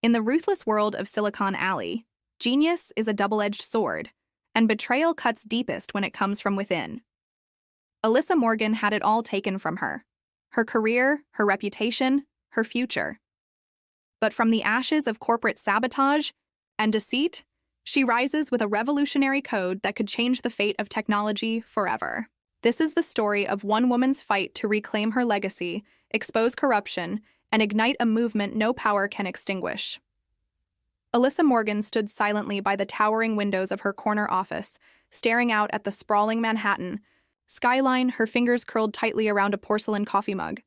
In the ruthless world of Silicon Alley, genius is a double-edged sword, and betrayal cuts deepest when it comes from within. Alyssa Morgan had it all taken from her: her career, her reputation, her future. But from the ashes of corporate sabotage and deceit, she rises with a revolutionary code that could change the fate of technology forever. This is the story of one woman's fight to reclaim her legacy, expose corruption, and ignite a movement no power can extinguish. Alyssa Morgan stood silently by the towering windows of her corner office, staring out at the sprawling Manhattan skyline, her fingers curled tightly around a porcelain coffee mug.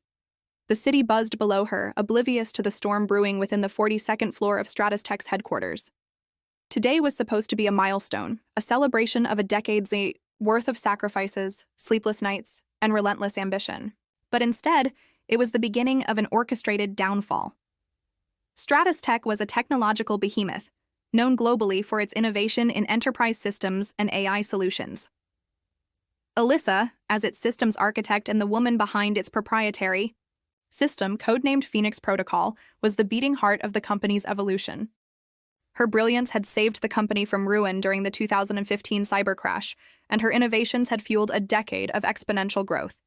The city buzzed below her, oblivious to the storm brewing within the 42nd floor of StratusTech's headquarters. Today was supposed to be a milestone, a celebration of a decade's worth of sacrifices, sleepless nights, and relentless ambition. But instead, it was the beginning of an orchestrated downfall. StratusTech was a technological behemoth, known globally for its innovation in enterprise systems and AI solutions. Alyssa, as its systems architect and the woman behind its proprietary system, codenamed Phoenix Protocol, was the beating heart of the company's evolution. Her brilliance had saved the company from ruin during the 2015 cyber crash, and her innovations had fueled a decade of exponential growth.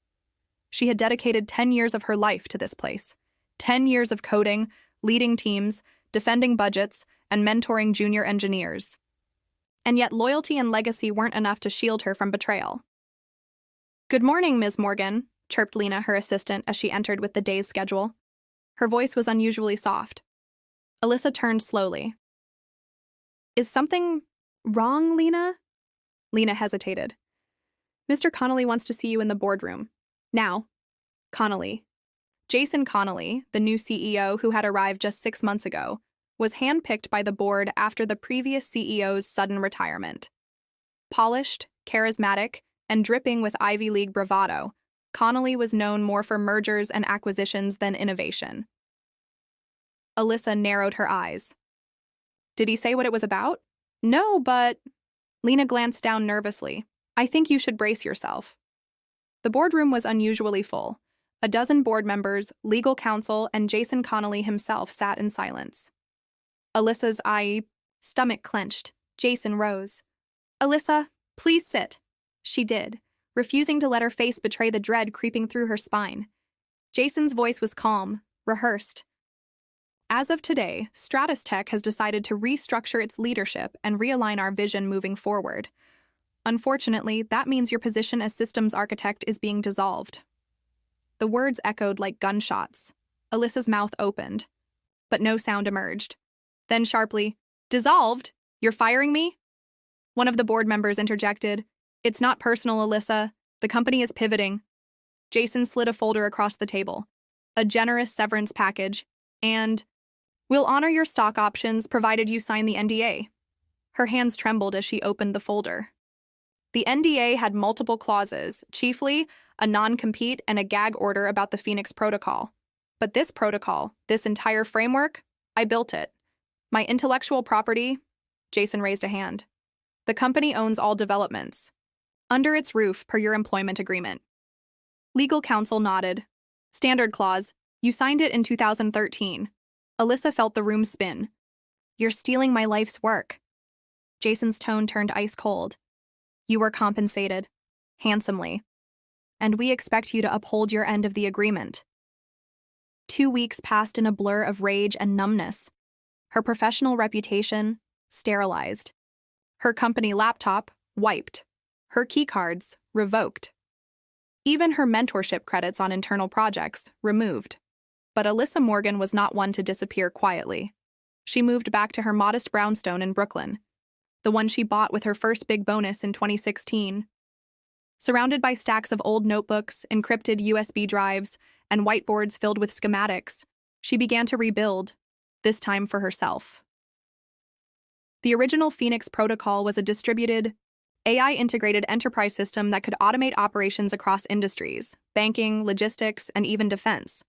She had dedicated 10 years of her life to this place. 10 years of coding, leading teams, defending budgets, and mentoring junior engineers. And yet loyalty and legacy weren't enough to shield her from betrayal. "Good morning, Ms. Morgan," chirped Lena, her assistant, as she entered with the day's schedule. Her voice was unusually soft. Alyssa turned slowly. "Is something wrong, Lena?" Lena hesitated. "Mr. Connolly wants to see you in the boardroom. Now." Connolly. Jason Connolly, the new CEO who had arrived just 6 months ago, was handpicked by the board after the previous CEO's sudden retirement. Polished, charismatic, and dripping with Ivy League bravado, Connolly was known more for mergers and acquisitions than innovation. Alyssa narrowed her eyes. "Did he say what it was about?" "No, but..." Lena glanced down nervously. "I think you should brace yourself." The boardroom was unusually full. A dozen board members, legal counsel, and Jason Connolly himself sat in silence. Alyssa's stomach clenched. Jason rose. "Alyssa, please sit." She did, refusing to let her face betray the dread creeping through her spine. Jason's voice was calm, rehearsed. "As of today, StratusTech has decided to restructure its leadership and realign our vision moving forward. Unfortunately, that means your position as systems architect is being dissolved." The words echoed like gunshots. Alyssa's mouth opened, but no sound emerged. Then sharply, "Dissolved? You're firing me?" One of the board members interjected. "It's not personal, Alyssa. The company is pivoting." Jason slid a folder across the table. "A generous severance package, and we'll honor your stock options provided you sign the NDA." Her hands trembled as she opened the folder. The NDA had multiple clauses, chiefly a non-compete and a gag order about the Phoenix Protocol. But this protocol, this entire framework, I built it. My intellectual property, Jason raised a hand. The company owns all developments. Under its roof, per your employment agreement. Legal counsel nodded. Standard clause, you signed it in 2013. Alyssa felt the room spin. "You're stealing my life's work." Jason's tone turned ice cold. "You were compensated. Handsomely. And we expect you to uphold your end of the agreement." 2 weeks passed in a blur of rage and numbness. Her professional reputation, sterilized. Her company laptop, wiped. Her keycards, revoked. Even her mentorship credits on internal projects, removed. But Alyssa Morgan was not one to disappear quietly. She moved back to her modest brownstone in Brooklyn, the one she bought with her first big bonus in 2016. Surrounded by stacks of old notebooks, encrypted USB drives, and whiteboards filled with schematics, she began to rebuild, this time for herself. The original Phoenix Protocol was a distributed, AI-integrated enterprise system that could automate operations across industries, banking, logistics, and even defense.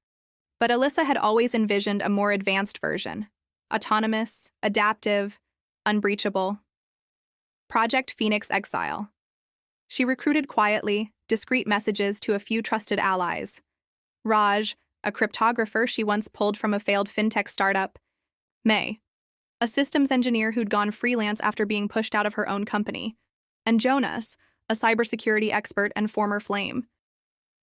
But Alyssa had always envisioned a more advanced version: autonomous, adaptive, unbreachable. Project Phoenix Exile. She recruited quietly, discreet messages to a few trusted allies. Raj, a cryptographer she once pulled from a failed fintech startup, May, a systems engineer who'd gone freelance after being pushed out of her own company, and Jonas, a cybersecurity expert and former flame.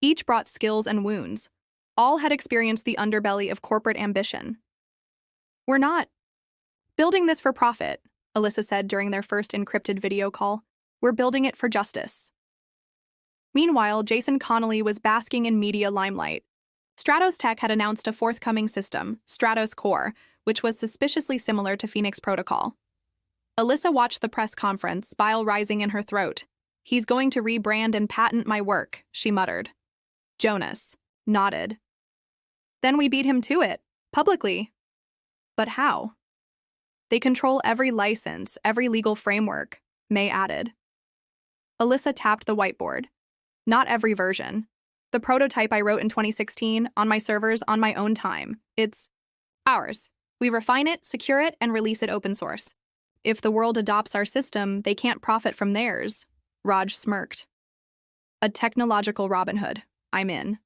Each brought skills and wounds. All had experienced the underbelly of corporate ambition. "We're not building this for profit," Alyssa said during their first encrypted video call. "We're building it for justice." Meanwhile, Jason Connolly was basking in media limelight. Stratos Tech had announced a forthcoming system, Stratos Core, which was suspiciously similar to Phoenix Protocol. Alyssa watched the press conference, bile rising in her throat. "He's going to rebrand and patent my work," she muttered. Jonas nodded. "Then we beat him to it, publicly." "But how?" "They control every license, every legal framework," May added. Alyssa tapped the whiteboard. "Not every version. The prototype I wrote in 2016, on my servers, on my own time. It's ours. We refine it, secure it, and release it open source. If the world adopts our system, they can't profit from theirs." Raj smirked. "A technological Robin Hood. I'm in."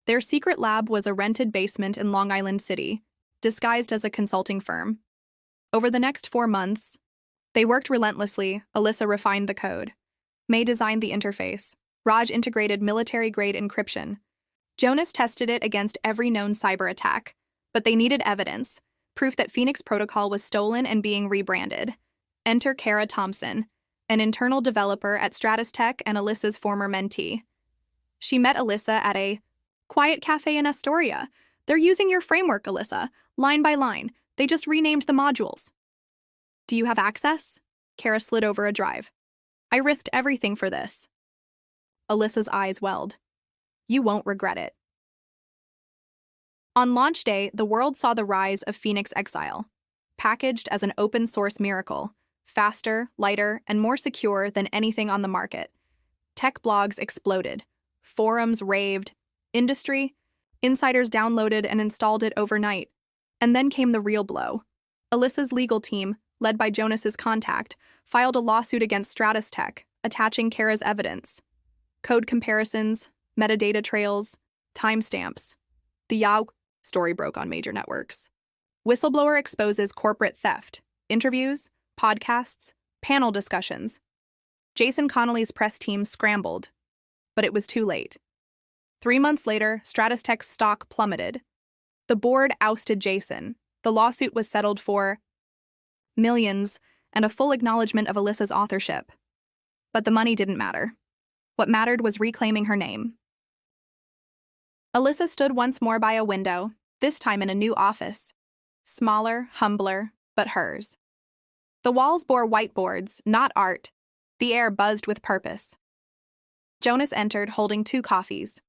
Their secret lab was a rented basement in Long Island City, disguised as a consulting firm. Over the next 4 months, they worked relentlessly. Alyssa refined the code. May designed the interface. Raj integrated military-grade encryption. Jonas tested it against every known cyber attack, but they needed evidence, proof that Phoenix Protocol was stolen and being rebranded. Enter Kara Thompson, an internal developer at Stratos Tech and Alyssa's former mentee. She met Alyssa at a quiet cafe in Astoria. "They're using your framework, Alyssa, line by line. They just renamed the modules." "Do you have access?" Kara slid over a drive. "I risked everything for this." Alyssa's eyes welled. "You won't regret it." On launch day, the world saw the rise of Phoenix Exile, packaged as an open-source miracle, faster, lighter, and more secure than anything on the market. Tech blogs exploded. Forums raved. Industry insiders downloaded and installed it overnight. And then came the real blow. Alyssa's legal team, led by Jonas's contact, filed a lawsuit against Stratos Tech, attaching Kara's evidence. Code comparisons, metadata trails, timestamps. The Yahoo story broke on major networks. Whistleblower exposes corporate theft. Interviews, podcasts, panel discussions. Jason Connolly's press team scrambled, but it was too late. 3 months later, Stratos Tech's stock plummeted. The board ousted Jason. The lawsuit was settled for millions and a full acknowledgement of Alyssa's authorship. But the money didn't matter. What mattered was reclaiming her name. Alyssa stood once more by a window, this time in a new office. Smaller, humbler, but hers. The walls bore whiteboards, not art. The air buzzed with purpose. Jonas entered, holding 2 coffees.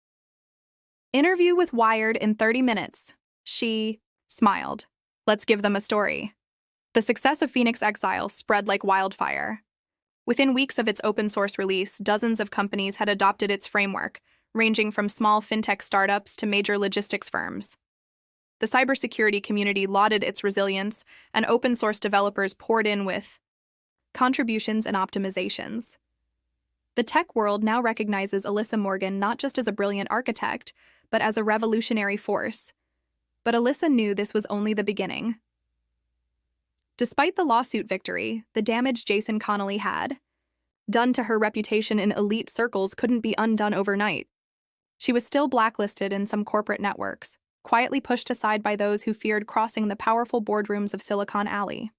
"Interview with Wired in 30 minutes. She smiled. "Let's give them a story." The success of Phoenix Exile spread like wildfire. Within weeks of its open-source release, dozens of companies had adopted its framework, ranging from small fintech startups to major logistics firms. The cybersecurity community lauded its resilience, and open-source developers poured in with contributions and optimizations. The tech world now recognizes Alyssa Morgan not just as a brilliant architect, but as a revolutionary force. But Alyssa knew this was only the beginning. Despite the lawsuit victory, the damage Jason Connolly had done to her reputation in elite circles couldn't be undone overnight. She was still blacklisted in some corporate networks, quietly pushed aside by those who feared crossing the powerful boardrooms of Silicon Alley.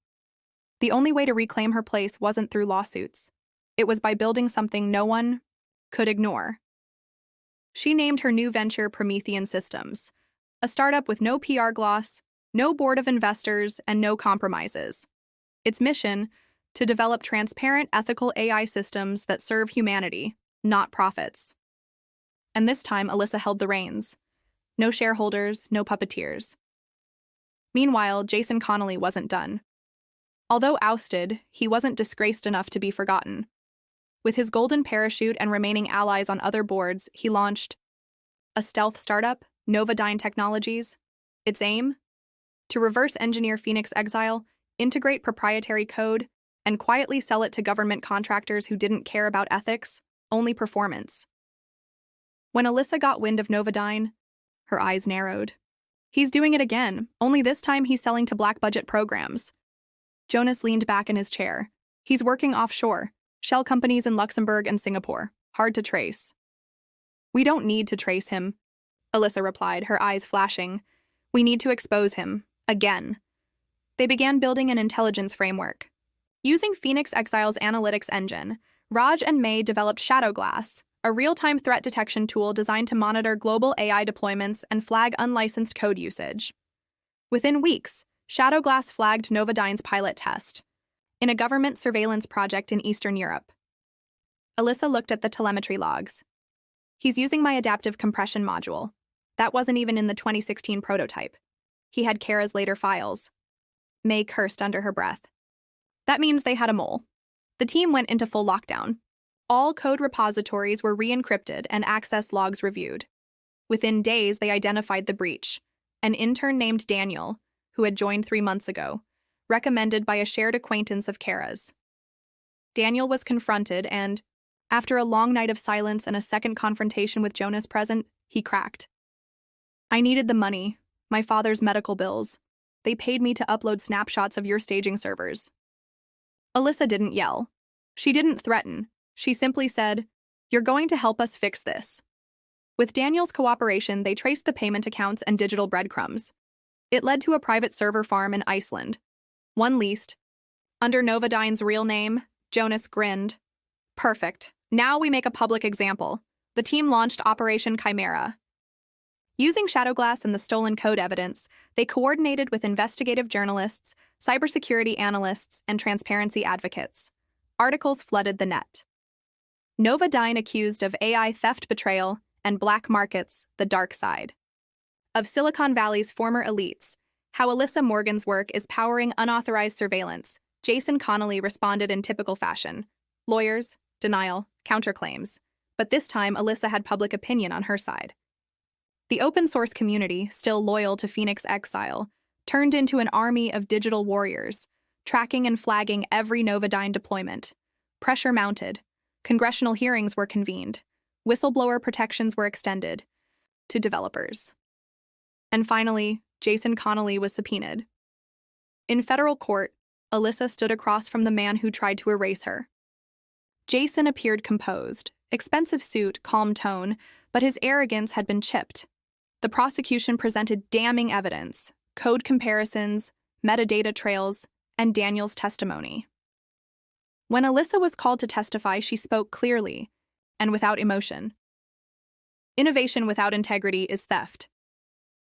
The only way to reclaim her place wasn't through lawsuits. It was by building something no one could ignore. She named her new venture Promethean Systems, a startup with no PR gloss, no board of investors, and no compromises. Its mission: to develop transparent, ethical AI systems that serve humanity, not profits. And this time, Alyssa held the reins. No shareholders, no puppeteers. Meanwhile, Jason Connolly wasn't done. Although ousted, he wasn't disgraced enough to be forgotten. With his golden parachute and remaining allies on other boards, he launched a stealth startup, Novadyne Technologies. Its aim? To reverse engineer Phoenix Exile, integrate proprietary code, and quietly sell it to government contractors who didn't care about ethics, only performance. When Alyssa got wind of Novadyne, her eyes narrowed. He's doing it again, only this time he's selling to black-budget programs. Jonas leaned back in his chair. He's working offshore, shell companies in Luxembourg and Singapore. Hard to trace. We don't need to trace him, Alyssa replied, her eyes flashing. We need to expose him. Again. They began building an intelligence framework. Using Phoenix Exile's analytics engine, Raj and May developed Shadowglass, a real-time threat detection tool designed to monitor global AI deployments and flag unlicensed code usage. Within weeks, Shadowglass flagged Novodyne's pilot test in a government surveillance project in Eastern Europe. Alyssa looked at the telemetry logs. He's using my adaptive compression module. That wasn't even in the 2016 prototype. He had Kara's later files. May cursed under her breath. That means they had a mole. The team went into full lockdown. All code repositories were re-encrypted and access logs reviewed. Within days, they identified the breach. An intern named Daniel, who had joined 3 months ago, recommended by a shared acquaintance of Kara's. Daniel was confronted and, after a long night of silence and a second confrontation with Jonas present, he cracked. I needed the money, my father's medical bills. They paid me to upload snapshots of your staging servers. Alyssa didn't yell. She didn't threaten. She simply said, "You're going to help us fix this." With Daniel's cooperation, they traced the payment accounts and digital breadcrumbs. It led to a private server farm in Iceland. One leased. Under Novodyne's real name, Jonas grinned. Perfect. Now we make a public example. The team launched Operation Chimera. Using Shadowglass and the stolen code evidence, they coordinated with investigative journalists, cybersecurity analysts, and transparency advocates. Articles flooded the net. Novodyne accused of AI theft betrayal and black markets, the dark side. Of Silicon Valley's former elites, how Alyssa Morgan's work is powering unauthorized surveillance, Jason Connolly responded in typical fashion. Lawyers, denial, counterclaims. But this time, Alyssa had public opinion on her side. The open-source community, still loyal to Phoenix Exile, turned into an army of digital warriors, tracking and flagging every Novodyne deployment. Pressure mounted. Congressional hearings were convened. Whistleblower protections were extended to developers. And finally, Jason Connolly was subpoenaed. In federal court, Alyssa stood across from the man who tried to erase her. Jason appeared composed, expensive suit, calm tone, but his arrogance had been chipped. The prosecution presented damning evidence, code comparisons, metadata trails, and Daniel's testimony. When Alyssa was called to testify, she spoke clearly and without emotion. Innovation without integrity is theft.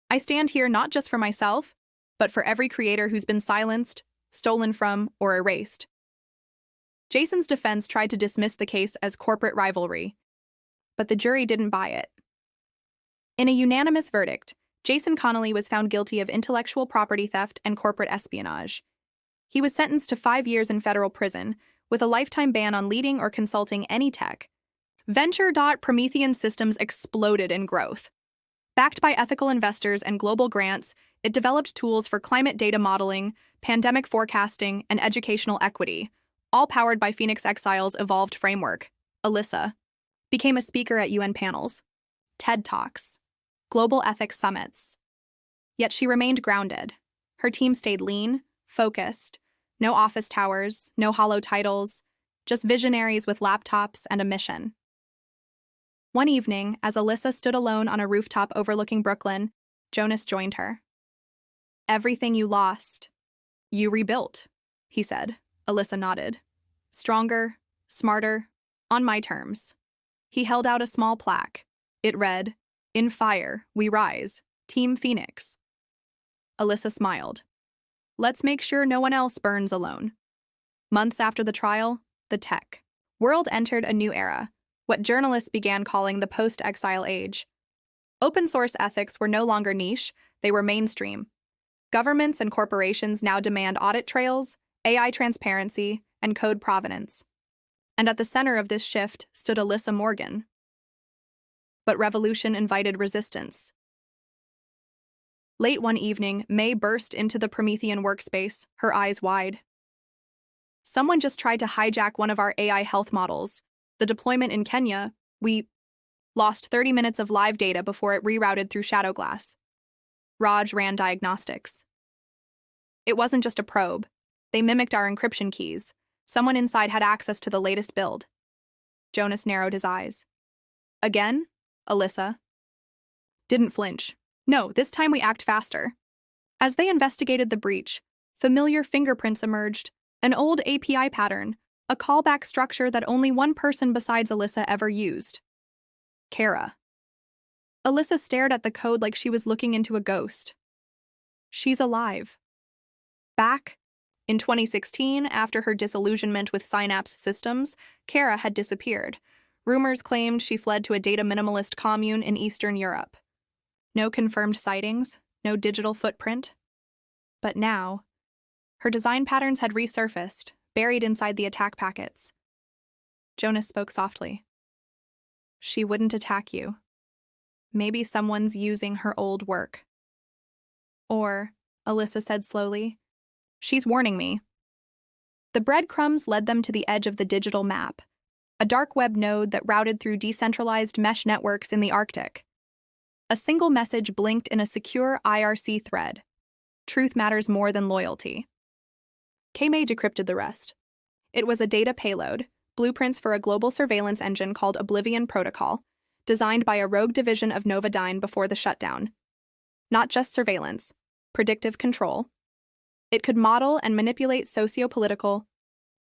I stand here not just for myself, but for every creator who's been silenced, stolen from, or erased. Jason's defense tried to dismiss the case as corporate rivalry, but the jury didn't buy it. In a unanimous verdict, Jason Connolly was found guilty of intellectual property theft and corporate espionage. He was sentenced to 5 years in federal prison, with a lifetime ban on leading or consulting any tech. Venture.Promethean Systems exploded in growth. Backed by ethical investors and global grants, it developed tools for climate data modeling, pandemic forecasting, and educational equity, all powered by Phoenix Exile's evolved framework. Alyssa became a speaker at UN panels, TED Talks, global ethics summits. Yet she remained grounded. Her team stayed lean, focused, no office towers, no hollow titles, just visionaries with laptops and a mission. One evening, as Alyssa stood alone on a rooftop overlooking Brooklyn, Jonas joined her. Everything you lost, you rebuilt, he said. Alyssa nodded. Stronger, smarter, on my terms. He held out a small plaque. It read, "In fire, we rise, Team Phoenix." Alyssa smiled. Let's make sure no one else burns alone. Months after the trial, the tech world entered a new era, what journalists began calling the post-exile age. Open-source ethics were no longer niche, they were mainstream. Governments and corporations now demand audit trails, AI transparency, and code provenance. And at the center of this shift stood Alyssa Morgan. But revolution invited resistance. Late one evening, May burst into the Promethean workspace, her eyes wide. Someone just tried to hijack one of our AI health models. The deployment in Kenya, we lost 30 minutes of live data before it rerouted through Shadowglass. Raj ran diagnostics. It wasn't just a probe. They mimicked our encryption keys. Someone inside had access to the latest build. Jonas narrowed his eyes. Again? Alyssa didn't flinch. No, this time we act faster. As they investigated the breach, familiar fingerprints emerged, an old API pattern, a callback structure that only one person besides Alyssa ever used. Kara. Alyssa stared at the code like she was looking into a ghost. She's alive. Back in 2016, after her disillusionment with Synapse Systems, Kara had disappeared. Rumors claimed she fled to a data minimalist commune in Eastern Europe. No confirmed sightings, no digital footprint. But now, her design patterns had resurfaced, buried inside the attack packets. Jonas spoke softly. She wouldn't attack you. Maybe someone's using her old work. Or, Alyssa said slowly, she's warning me. The breadcrumbs led them to the edge of the digital map, a dark web node that routed through decentralized mesh networks in the Arctic. A single message blinked in a secure IRC thread. Truth matters more than loyalty. K-May decrypted the rest. It was a data payload, blueprints for a global surveillance engine called Oblivion Protocol, designed by a rogue division of Novodyne before the shutdown. Not just surveillance, predictive control. It could model and manipulate socio-political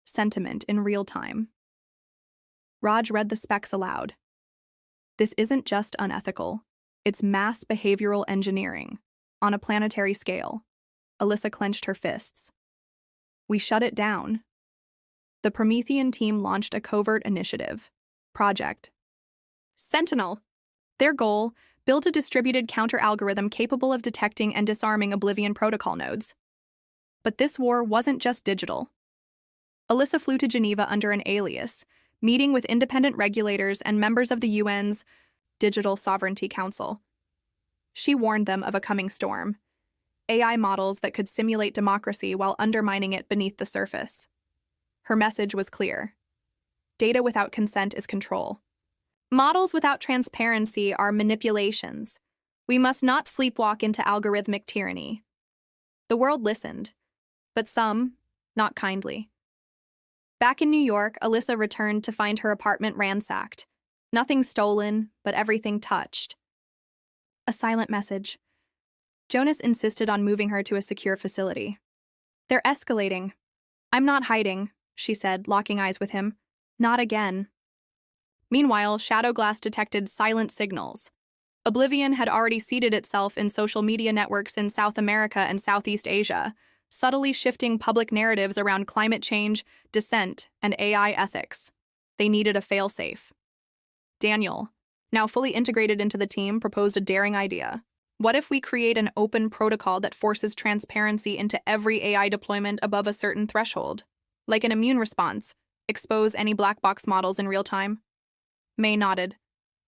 sentiment in real time. Raj read the specs aloud. This isn't just unethical. It's mass behavioral engineering, on a planetary scale. Alyssa clenched her fists. We shut it down. The Promethean team launched a covert initiative. Project Sentinel. Their goal, build a distributed counter-algorithm capable of detecting and disarming Oblivion Protocol nodes. But this war wasn't just digital. Alyssa flew to Geneva under an alias, meeting with independent regulators and members of the UN's Digital Sovereignty Council. She warned them of a coming storm, AI models that could simulate democracy while undermining it beneath the surface. Her message was clear. Data without consent is control. Models without transparency are manipulations. We must not sleepwalk into algorithmic tyranny. The world listened, but some, not kindly. Back in New York, Alyssa returned to find her apartment ransacked. Nothing stolen, but everything touched. A silent message. Jonas insisted on moving her to a secure facility. They're escalating. I'm not hiding, she said, locking eyes with him. Not again. Meanwhile, Shadowglass detected silent signals. Oblivion had already seeded itself in social media networks in South America and Southeast Asia, subtly shifting public narratives around climate change, dissent, and AI ethics. They needed a failsafe. Daniel, now fully integrated into the team, proposed a daring idea. What if we create an open protocol that forces transparency into every AI deployment above a certain threshold? Like an immune response, expose any black box models in real time? May nodded.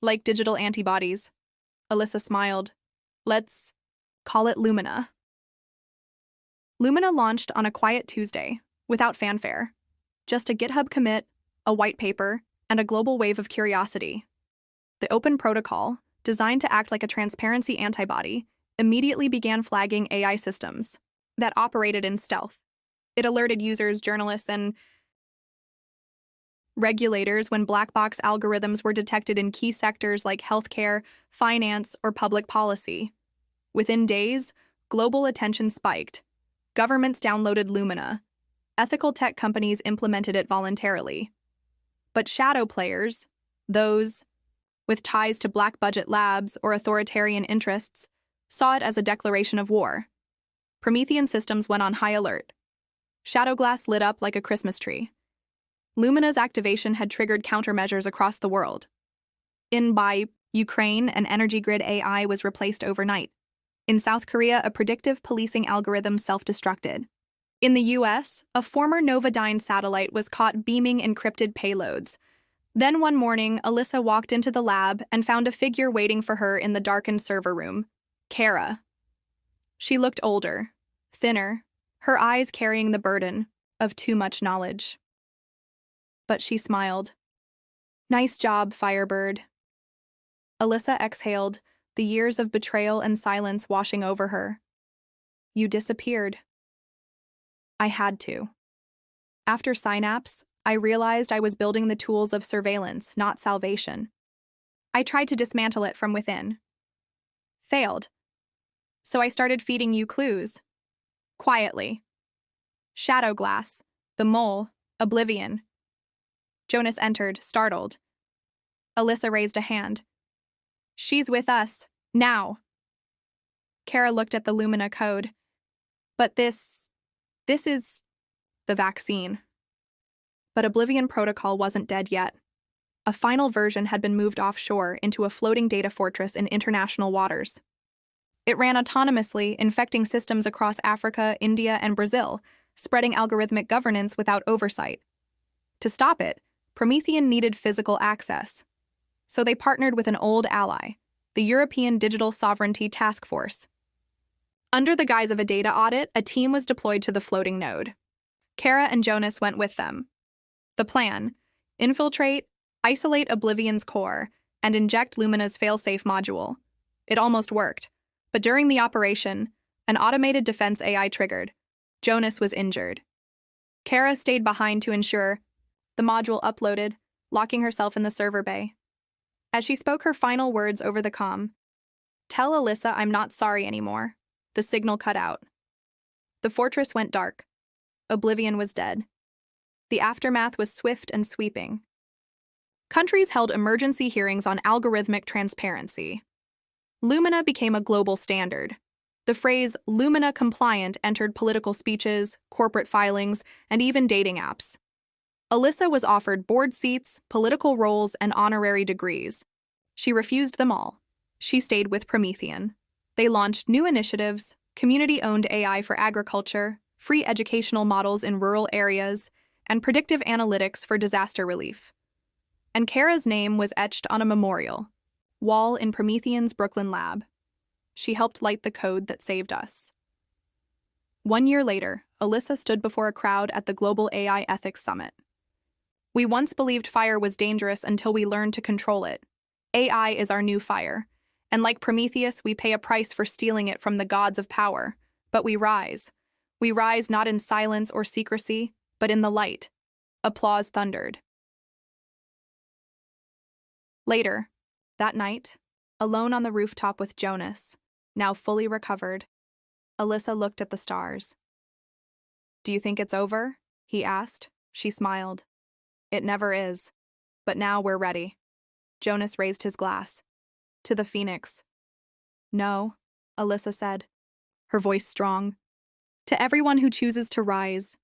Like digital antibodies. Alyssa smiled. Let's call it Lumina. Lumina launched on a quiet Tuesday, without fanfare. Just a GitHub commit, a white paper, and a global wave of curiosity. The open protocol, designed to act like a transparency antibody, immediately began flagging AI systems that operated in stealth. It alerted users, journalists, and regulators when black box algorithms were detected in key sectors like healthcare, finance, or public policy. Within days, global attention spiked. Governments downloaded Lumina. Ethical tech companies implemented it voluntarily. But shadow players, those with ties to black budget labs or authoritarian interests, saw it as a declaration of war. Promethean systems went on high alert. Shadowglass lit up like a Christmas tree. Lumina's activation had triggered countermeasures across the world. By Ukraine, an energy grid AI was replaced overnight. In South Korea, a predictive policing algorithm self-destructed. In the US, a former Novodyne satellite was caught beaming encrypted payloads. Then one morning, Alyssa walked into the lab and found a figure waiting for her in the darkened server room. Kara. She looked older, thinner, her eyes carrying the burden of too much knowledge. But she smiled. Nice job, Firebird. Alyssa exhaled, the years of betrayal and silence washing over her. You disappeared. I had to. After Synapse, I realized I was building the tools of surveillance, not salvation. I tried to dismantle it from within. Failed. So I started feeding you clues. Quietly. Shadow glass, the mole, oblivion. Jonas entered, startled. Alyssa raised a hand. She's with us, now. Kara looked at the Lumina code. But this is the vaccine. But Oblivion Protocol wasn't dead yet. A final version had been moved offshore into a floating data fortress in international waters. It ran autonomously, infecting systems across Africa, India, and Brazil, spreading algorithmic governance without oversight. To stop it, Promethean needed physical access. So they partnered with an old ally, the European Digital Sovereignty Task Force. Under the guise of a data audit, a team was deployed to the floating node. Kara and Jonas went with them. The plan: infiltrate, isolate Oblivion's core, and inject Lumina's failsafe module. It almost worked, but during the operation, an automated defense AI triggered. Jonas was injured. Kara stayed behind to ensure the module uploaded, locking herself in the server bay. As she spoke her final words over the comm, "Tell Alyssa I'm not sorry anymore," the signal cut out. The fortress went dark. Oblivion was dead. The aftermath was swift and sweeping. Countries held emergency hearings on algorithmic transparency. Lumina became a global standard. The phrase Lumina compliant entered political speeches, corporate filings, and even dating apps. Alyssa was offered board seats, political roles, and honorary degrees. She refused them all. She stayed with Promethean. They launched new initiatives, community-owned AI for agriculture, free educational models in rural areas, and predictive analytics for disaster relief. And Kara's name was etched on a memorial wall in Promethean's Brooklyn lab. She helped light the code that saved us. 1 year later, Alyssa stood before a crowd at the Global AI Ethics Summit. We once believed fire was dangerous until we learned to control it. AI is our new fire, and like Prometheus, we pay a price for stealing it from the gods of power. But we rise. We rise not in silence or secrecy, but in the light. Applause thundered. Later, that night, alone on the rooftop with Jonas, now fully recovered, Alyssa looked at the stars. "Do you think it's over?" he asked. She smiled. "It never is. But now we're ready." Jonas raised his glass. "To the Phoenix." "No," Alyssa said, her voice strong. "To everyone who chooses to rise,